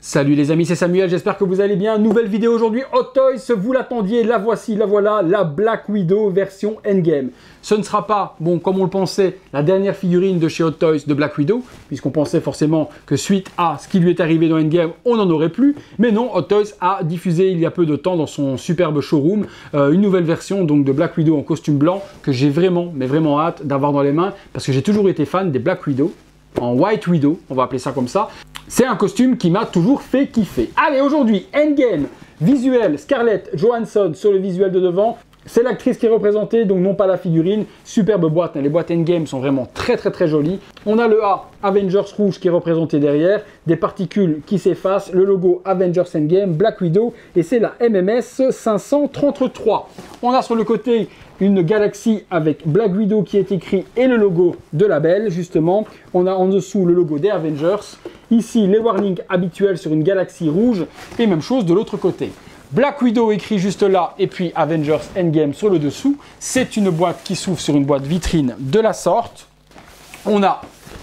Salut les amis, c'est Samuel, j'espère que vous allez bien. Nouvelle vidéo aujourd'hui, Hot Toys, vous l'attendiez, la voici, la voilà, la Black Widow version Endgame. Ce ne sera pas, bon, comme on le pensait, la dernière figurine de chez Hot Toys de Black Widow, puisqu'on pensait forcément que suite à ce qui lui est arrivé dans Endgame, on n'en aurait plus. Mais non, Hot Toys a diffusé il y a peu de temps dans son superbe showroom une nouvelle version donc de Black Widow en costume blanc que j'ai vraiment, mais vraiment hâte d'avoir dans les mains, parce que j'ai toujours été fan des Black Widow. En White Widow, on va appeler ça comme ça. C'est un costume qui m'a toujours fait kiffer. Allez, aujourd'hui, Endgame, visuel, Scarlett Johansson sur le visuel de devant. C'est l'actrice qui est représentée, donc non pas la figurine. Superbe boîte, hein. Les boîtes Endgame sont vraiment très jolies. On a le A Avengers rouge qui est représenté derrière, des particules qui s'effacent, le logo Avengers Endgame, Black Widow, et c'est la MMS 533. On a sur le côté une galaxie avec Black Widow qui est écrit et le logo de la belle, justement. On a en dessous le logo des Avengers. Ici, les warnings habituels sur une galaxie rouge, et même chose de l'autre côté. Black Widow écrit juste là, et puis Avengers Endgame sur le dessous. C'est une boîte qui s'ouvre sur une boîte vitrine de la sorte. On a,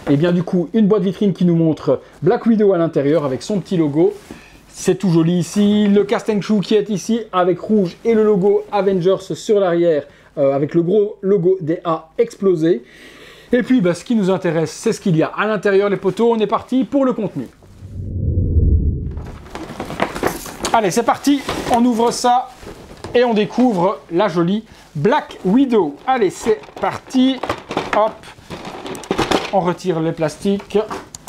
et bien du coup, une boîte vitrine qui nous montre Black Widow à l'intérieur avec son petit logo. C'est tout joli ici. Le casting shoe qui est ici avec rouge et le logo Avengers sur l'arrière avec le gros logo des A explosé. Et puis, ce qui nous intéresse, c'est ce qu'il y a à l'intérieur, les poteaux. On est parti pour le contenu. Allez, c'est parti, on ouvre ça et on découvre la jolie Black Widow. Allez, c'est parti, hop, on retire les plastiques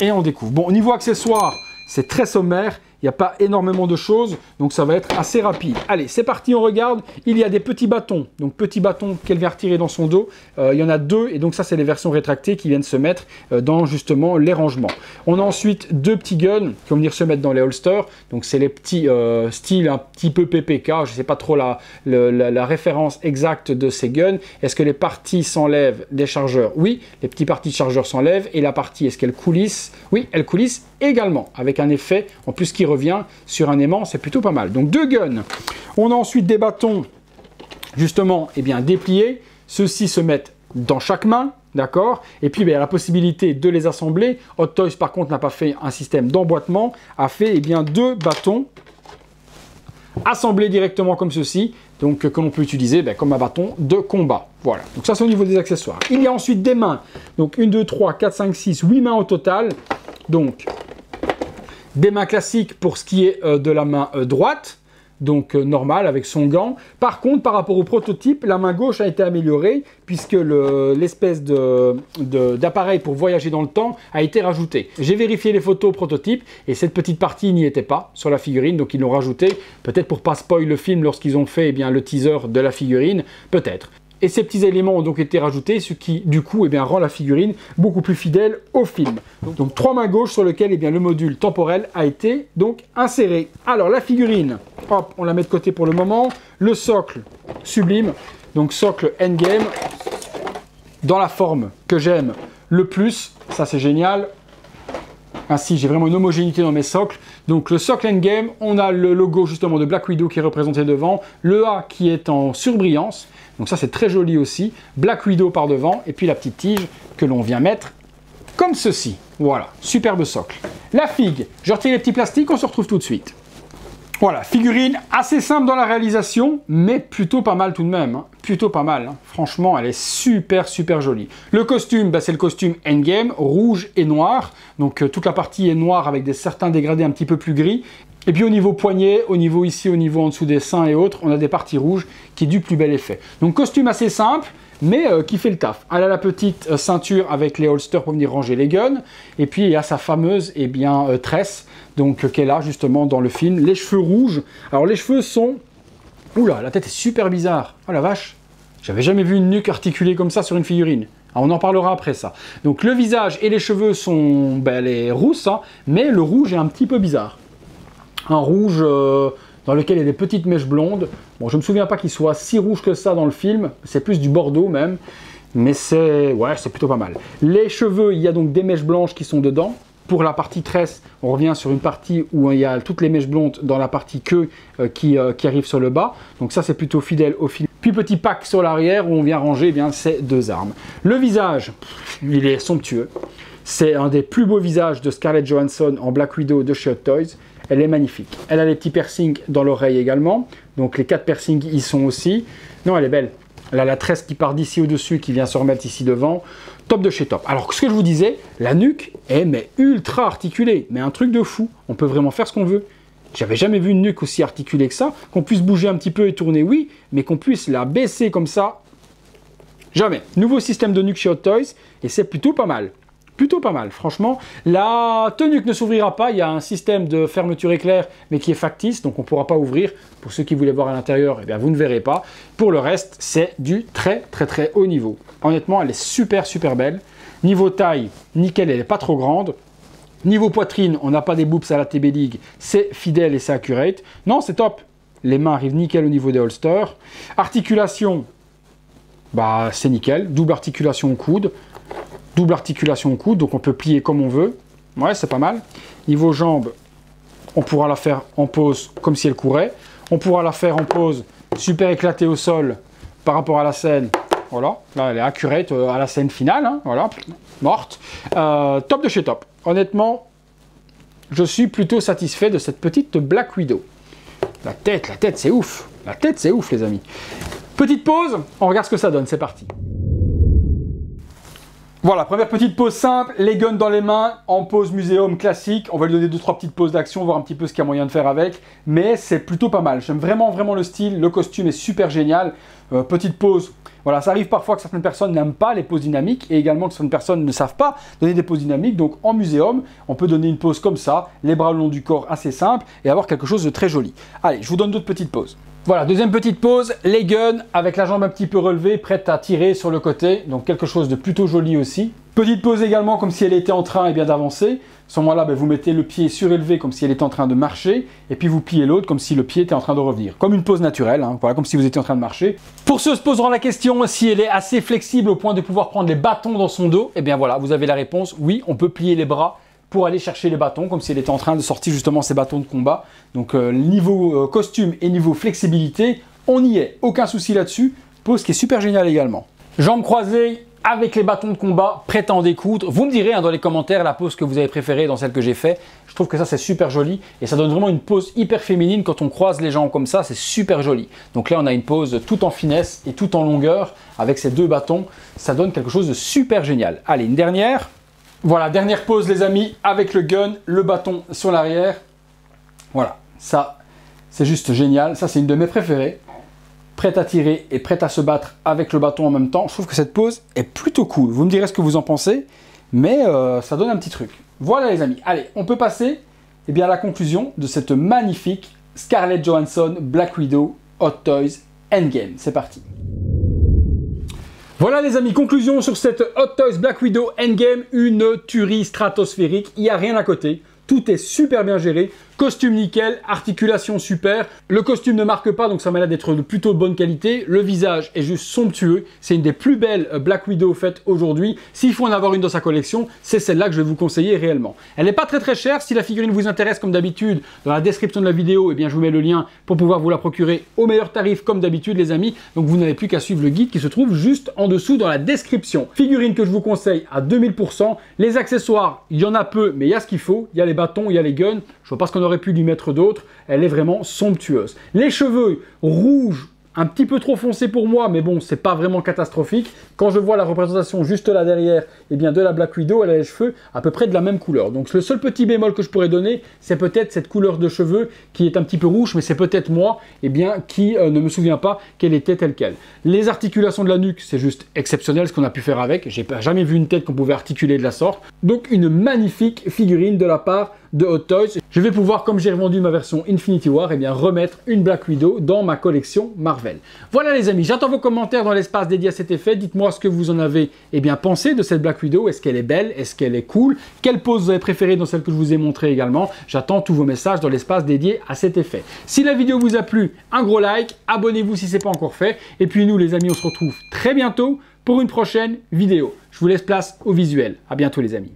et on découvre. Bon, au niveau accessoires, c'est très sommaire, il n'y a pas énormément de choses, donc ça va être assez rapide. Allez, c'est parti, on regarde. Il y a des petits bâtons, donc petits bâtons qu'elle vient retirer dans son dos. Il y en a deux, et donc ça, c'est les versions rétractées qui viennent se mettre dans justement les rangements. On a ensuite deux petits guns qui vont venir se mettre dans les holsters. Donc c'est les petits styles un petit peu PPK. Je ne sais pas trop la référence exacte de ces guns. Est-ce que les parties s'enlèvent des chargeurs? Oui, les petites parties de chargeurs s'enlèvent. Et la partie, est-ce qu'elle coulisse? Oui, elle coulisse également, avec un effet en plus qui revient sur un aimant, c'est plutôt pas mal. Donc deux guns. On a ensuite des bâtons justement dépliés. Ceux-ci se mettent dans chaque main, d'accord. Et puis il y a la possibilité de les assembler. Hot Toys par contre n'a pas fait un système d'emboîtement, a fait deux bâtons assemblés directement comme ceci, donc que l'on peut utiliser comme un bâton de combat. Voilà, donc ça c'est au niveau des accessoires. Il y a ensuite des mains, donc 1, 2, 3, 4, 5, 6, 8 mains au total. Donc des mains classiques pour ce qui est de la main droite, donc normale avec son gant. Par contre, par rapport au prototype, la main gauche a été améliorée puisque l'espèce d'appareil pour voyager dans le temps a été rajouté. J'ai vérifié les photos prototypes et cette petite partie n'y était pas sur la figurine, donc ils l'ont rajouté, peut-être pour pas spoil le film lorsqu'ils ont fait le teaser de la figurine, peut-être. Et ces petits éléments ont donc été rajoutés, ce qui du coup rend la figurine beaucoup plus fidèle au film. Donc trois mains gauches sur lesquelles le module temporel a été donc inséré. Alors la figurine, hop, on la met de côté pour le moment. Le socle sublime, donc socle Endgame, dans la forme que j'aime le plus, ça c'est génial. Ainsi, j'ai vraiment une homogénéité dans mes socles. Donc le socle Endgame, on a le logo justement de Black Widow qui est représenté devant, le A qui est en surbrillance, donc ça c'est très joli aussi, Black Widow par devant, et puis la petite tige que l'on vient mettre comme ceci. Voilà, superbe socle. La figue, je retire les petits plastiques, on se retrouve tout de suite. Voilà, figurine assez simple dans la réalisation, mais plutôt pas mal tout de même. Plutôt pas mal, hein. Franchement, elle est super jolie. Le costume, c'est le costume Endgame, rouge et noir. Donc toute la partie est noire avec certains dégradés un petit peu plus gris. Et puis au niveau poignet, au niveau ici, au niveau en dessous des seins et autres, on a des parties rouges qui est du plus bel effet. Donc costume assez simple, mais qui fait le taf. Elle a la petite ceinture avec les holsters pour venir ranger les guns. Et puis il y a sa fameuse tresse, donc qu'elle a justement dans le film. Les cheveux rouges. Alors les cheveux sont... Oula, la tête est super bizarre. Oh la vache, j'avais jamais vu une nuque articulée comme ça sur une figurine. Alors, on en parlera après ça. Donc le visage et les cheveux sont les rousses, hein, mais le rouge est un petit peu bizarre. Un rouge dans lequel il y a des petites mèches blondes. Bon, je ne me souviens pas qu'il soit si rouge que ça dans le film. C'est plus du bordeaux même. Mais c'est plutôt pas mal. Les cheveux, il y a donc des mèches blanches qui sont dedans. Pour la partie tresse, on revient sur une partie où il y a toutes les mèches blondes dans la partie queue qui arrive sur le bas. Donc ça, c'est plutôt fidèle au film. Puis petit pack sur l'arrière où on vient ranger ces deux armes. Le visage, il est somptueux. C'est un des plus beaux visages de Scarlett Johansson en Black Widow de chez Hot Toys. Elle est magnifique. Elle a les petits piercings dans l'oreille également. Donc les 4 piercings y sont aussi. Non, elle est belle. Elle a la tresse qui part d'ici au-dessus, qui vient se remettre ici devant. Top de chez top. Alors, ce que je vous disais, la nuque est mais ultra articulée. Mais un truc de fou. On peut vraiment faire ce qu'on veut. J'avais jamais vu une nuque aussi articulée que ça. Qu'on puisse bouger un petit peu et tourner, oui. Mais qu'on puisse la baisser comme ça, jamais. Nouveau système de nuque chez Hot Toys. Et c'est plutôt pas mal. Plutôt pas mal, franchement. La tenuque ne s'ouvrira pas, il y a un système de fermeture éclair, mais qui est factice, donc on ne pourra pas ouvrir. Pour ceux qui voulaient voir à l'intérieur, eh bien vous ne verrez pas. Pour le reste, c'est du très haut niveau. Honnêtement, elle est super belle. Niveau taille, nickel, elle n'est pas trop grande. Niveau poitrine, on n'a pas des boobs à la TB League, c'est fidèle et c'est accurate. Non, c'est top. Les mains arrivent nickel au niveau des holsters. Articulation, bah c'est nickel. Double articulation au coude. Double articulation au coude, donc on peut plier comme on veut. Ouais, c'est pas mal. Niveau jambes, on pourra la faire en pose comme si elle courait. On pourra la faire en pose super éclatée au sol par rapport à la scène. Voilà, là elle est accurate à la scène finale. Hein. Voilà, morte. Top de chez top. Honnêtement, je suis plutôt satisfait de cette petite Black Widow. La tête, c'est ouf. La tête, c'est ouf, les amis. Petite pause, on regarde ce que ça donne. C'est parti. Voilà, première petite pause simple, les guns dans les mains, en pose muséum classique. On va lui donner 2-3 petites pauses d'action, voir un petit peu ce qu'il y a moyen de faire avec. Mais c'est plutôt pas mal. J'aime vraiment le style. Le costume est super génial. Petite pause. Voilà, ça arrive parfois que certaines personnes n'aiment pas les poses dynamiques et également que certaines personnes ne savent pas donner des poses dynamiques. Donc en muséum, on peut donner une pose comme ça, les bras le long du corps assez simple et avoir quelque chose de très joli. Allez, je vous donne d'autres petites pauses. Voilà, deuxième petite pause, les guns avec la jambe un petit peu relevée, prête à tirer sur le côté, donc quelque chose de plutôt joli aussi. Petite pause également comme si elle était en train d'avancer. À ce moment-là, vous mettez le pied surélevé comme si elle était en train de marcher, et puis vous pliez l'autre comme si le pied était en train de revenir. Comme une pose naturelle, hein, voilà, comme si vous étiez en train de marcher. Pour ceux qui se poseront la question si elle est assez flexible au point de pouvoir prendre les bâtons dans son dos, eh bien voilà, vous avez la réponse, oui, on peut plier les bras pour aller chercher les bâtons, comme si elle était en train de sortir justement ses bâtons de combat. Donc niveau costume et niveau flexibilité, on y est, aucun souci là-dessus. Pose qui est super géniale également. Jambes croisées avec les bâtons de combat, prêts à en découdre. Vous me direz dans les commentaires la pose que vous avez préférée dans celle que j'ai fait. Je trouve que ça c'est super joli et ça donne vraiment une pose hyper féminine quand on croise les jambes comme ça, c'est super joli. Donc là on a une pose tout en finesse et tout en longueur avec ces deux bâtons. Ça donne quelque chose de super génial. Allez, une dernière. Voilà, dernière pose les amis, avec le gun, le bâton sur l'arrière. Voilà, ça c'est juste génial. Ça c'est une de mes préférées. Prête à tirer et prête à se battre avec le bâton en même temps. Je trouve que cette pose est plutôt cool. Vous me direz ce que vous en pensez, mais ça donne un petit truc. Voilà les amis, allez, on peut passer à la conclusion de cette magnifique Scarlett Johansson Black Widow Hot Toys Endgame. C'est parti. Voilà les amis, conclusion sur cette Hot Toys Black Widow Endgame, une tuerie stratosphérique, il n'y a rien à côté. Tout est super bien géré, costume nickel, articulation super. Le costume ne marque pas, donc ça m'a l'air d'être de plutôt bonne qualité. Le visage est juste somptueux. C'est une des plus belles Black Widow faites aujourd'hui. S'il faut en avoir une dans sa collection, c'est celle-là que je vais vous conseiller réellement. Elle n'est pas très chère. Si la figurine vous intéresse comme d'habitude, dans la description de la vidéo, je vous mets le lien pour pouvoir vous la procurer au meilleur tarif comme d'habitude les amis. Donc vous n'avez plus qu'à suivre le guide qui se trouve juste en dessous dans la description. Figurine que je vous conseille à 2000%. Les accessoires, il y en a peu, mais il y a ce qu'il faut. Il y a les bâtons, il y a les guns. Je vois pas ce qu'on aurait pu lui mettre d'autres. Elle est vraiment somptueuse. Les cheveux rouges, un petit peu trop foncés pour moi, mais bon, c'est pas vraiment catastrophique. Quand je vois la représentation juste là derrière, de la Black Widow, elle a les cheveux à peu près de la même couleur. Donc le seul petit bémol que je pourrais donner, c'est peut-être cette couleur de cheveux qui est un petit peu rouge, mais c'est peut-être moi, qui ne me souviens pas qu'elle était telle qu'elle. Les articulations de la nuque, c'est juste exceptionnel ce qu'on a pu faire avec. J'ai jamais vu une tête qu'on pouvait articuler de la sorte. Donc une magnifique figurine de la part de Hot Toys. Je vais pouvoir, comme j'ai revendu ma version Infinity War, remettre une Black Widow dans ma collection Marvel. Voilà les amis, j'attends vos commentaires dans l'espace dédié à cet effet. Dites-moi ce que vous en avez pensé de cette Black Widow. Est-ce qu'elle est belle? Est-ce qu'elle est cool? Quelle pose vous avez préférée dans celle que je vous ai montrée également? J'attends tous vos messages dans l'espace dédié à cet effet. Si la vidéo vous a plu, un gros like, abonnez-vous si ce n'est pas encore fait. Et puis nous les amis, on se retrouve très bientôt pour une prochaine vidéo. Je vous laisse place au visuel. À bientôt les amis.